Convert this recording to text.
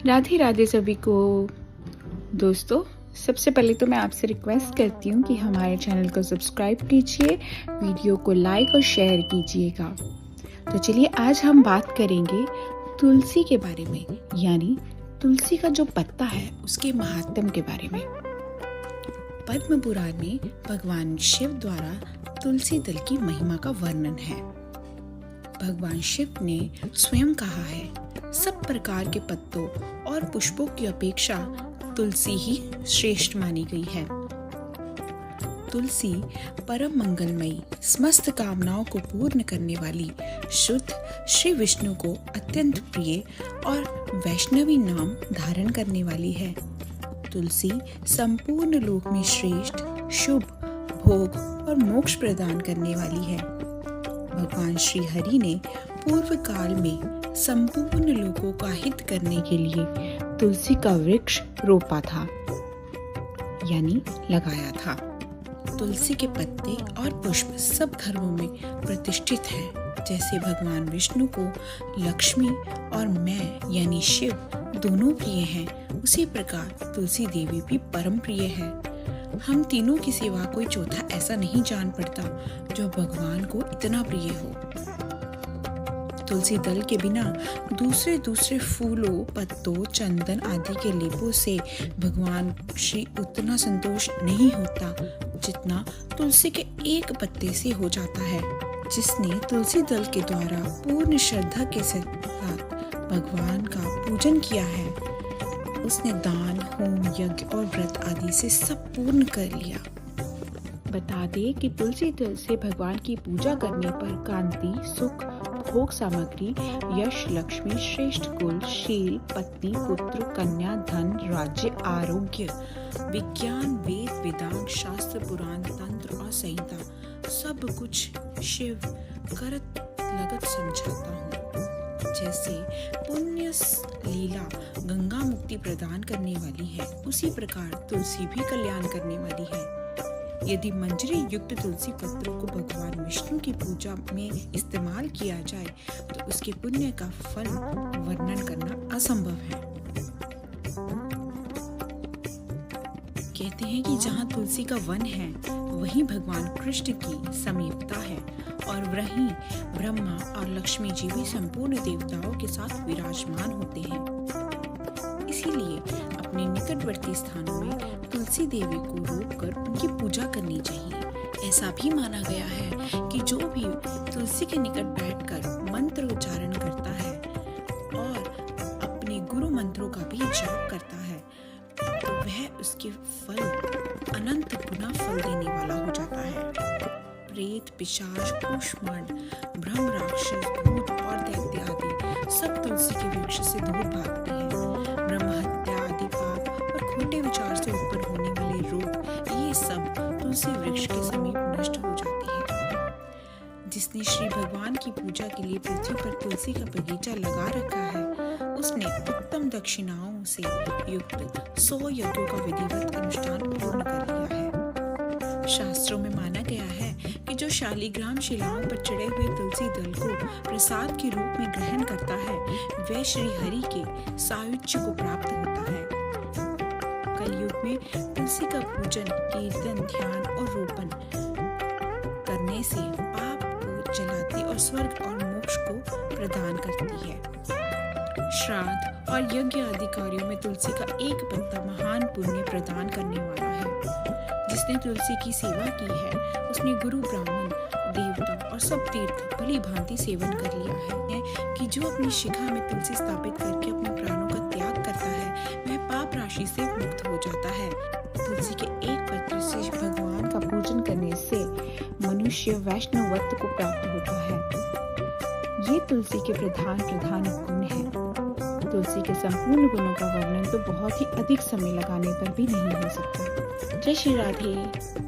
राधे राधे सभी को। दोस्तों, सबसे पहले तो मैं आपसे रिक्वेस्ट करती हूँ कि हमारे चैनल को सब्सक्राइब कीजिए, वीडियो को लाइक और शेयर कीजिएगा। तो चलिए आज हम बात करेंगे तुलसी के बारे में, यानी तुलसी का जो पत्ता है उसके महात्म्य के बारे में। पद्म पुराण में भगवान शिव द्वारा तुलसी दल की महिमा का वर्णन है। भगवान शिव ने स्वयं कहा है, सब प्रकार के पत्तों और पुष्पों की अपेक्षा तुलसी ही श्रेष्ठ मानी गई है। तुलसी परम मंगलमयी, समस्त कामनाओं को पूर्ण करने वाली, शुद्ध श्री विष्णु को अत्यंत प्रिय और वैष्णवी नाम धारण करने वाली है। तुलसी संपूर्ण लोक में श्रेष्ठ, शुभ, भोग और मोक्ष प्रदान करने वाली है। भगवान श्री हरि ने पूर्व काल में संपूर्ण लोगों का हित करने के लिए तुलसी का वृक्ष रोपा था, यानी लगाया था। तुलसी के पत्ते और पुष्प सब धर्मों में प्रतिष्ठित हैं। जैसे भगवान विष्णु को लक्ष्मी और मैं यानी शिव दोनों प्रिय हैं, उसी प्रकार तुलसी देवी भी परम प्रिय है। हम तीनों की सिवा कोई चौथा ऐसा नहीं जान पड़ता जो भगवान को इतना प्रिय हो। तुलसी दल के बिना दूसरे फूलों, पत्तों, चंदन आदि के लेपों से भगवान श्री उतना संतोष नहीं होता जितना तुलसी के एक पत्ते से हो जाता है। जिसने तुलसी दल के द्वारा पूर्ण श्रद्धा के साथ भगवान का पूजन किया है, उसने दान, होम, यज्ञ और व्रत आदि से सब पूर्ण कर लिया। बता दे कि तुलसी दल से भगवान की पूजा करने पर कांति, सुख, भोग सामग्री, यश, लक्ष्मी, श्रेष्ठ कुल, शील, पत्नी, पुत्र, कन्या, धन, राज्य, आरोग्य, विज्ञान, वेद, वेदांत, शास्त्र, पुराण, तंत्र और संहिता सब कुछ शिव करत लगत समझाता हूँ। जैसे पुण्य लीला गंगा मुक्ति प्रदान करने वाली है, उसी प्रकार तुलसी भी कल्याण करने वाली है। यदि मंजरी युक्त तुलसी पत्रों को भगवान विष्णु की पूजा में इस्तेमाल किया जाए तो उसके पुण्य का फल वर्णन करना असंभव है। कहते हैं कि जहाँ तुलसी का वन है वहीं भगवान कृष्ण की समीपता है और वहीं ब्रह्मा और लक्ष्मी जी भी संपूर्ण देवताओं के साथ विराजमान होते हैं। इसीलिए अपने निकटवर्ती स्थानों में तुलसी देवी को रोककर उनकी पूजा करनी चाहिए। ऐसा भी माना गया है कि जो भी तुलसी के निकट बैठकर मंत्र उच्चारण करता है और अपने गुरु मंत्रों का भी जाप करता है तो वह उसके फल अनंत गुना फल देने वाला हो जाता है। प्रेत, पिशाच, कुष्मांड, ब्रह्म, राक्षस, भूत और दैत्य आदि सब तुलसी के वृक्ष से दूर भागते हैं। ब्रह्म हत्या आदि पाप और खोटे विचार से उत्पन्न होने वाले रोग, ये सब तुलसी वृक्ष के समीप नष्ट हो जाते हैं। जिसने श्री भगवान की पूजा के लिए पृथ्वी पर तुलसी का बगीचा लगा रखा है, उसने उत्तम दक्षिणाओं से युक्त 100 यज्ञों का विधिवत अनुष्ठान पूर्ण कर लिया है। शास्त्रों में माना गया है कि जो शालिग्राम शिलाओं पर चढ़े हुए तुलसी दल को प्रसाद के रूप में ग्रहण करता है, वह श्री हरि के सायुज्य को प्राप्त होता है। कलयुग में तुलसी का पूजन, कीर्तन, ध्यान और रोपण करने से पाप को जलाती और स्वर्ग और मोक्ष को प्रदान करती है। श्राद्ध और यज्ञ आदि कार्यों में तुलसी का एक पत्ता महान पुण्य प्रदान करने वाला है। जिसने तुलसी की सेवा की है उसने गुरु, ब्राह्मण, देवता और सब तीर्थ भली भांति सेवन कर लिया है। कि जो अपनी शिखा में तुलसी स्थापित करके अपने प्राणों का त्याग करता है वह पाप राशि से मुक्त हो जाता है। तुलसी के एक पत्र से भगवान का पूजन करने से मनुष्य वैष्णवत्व को प्राप्त होता है। ये तुलसी के प्रधान गुण हैं। तुलसी के संपूर्ण गुणों का वर्णन तो बहुत ही अधिक समय लगाने पर भी नहीं हो सकता। जय श्री राधे।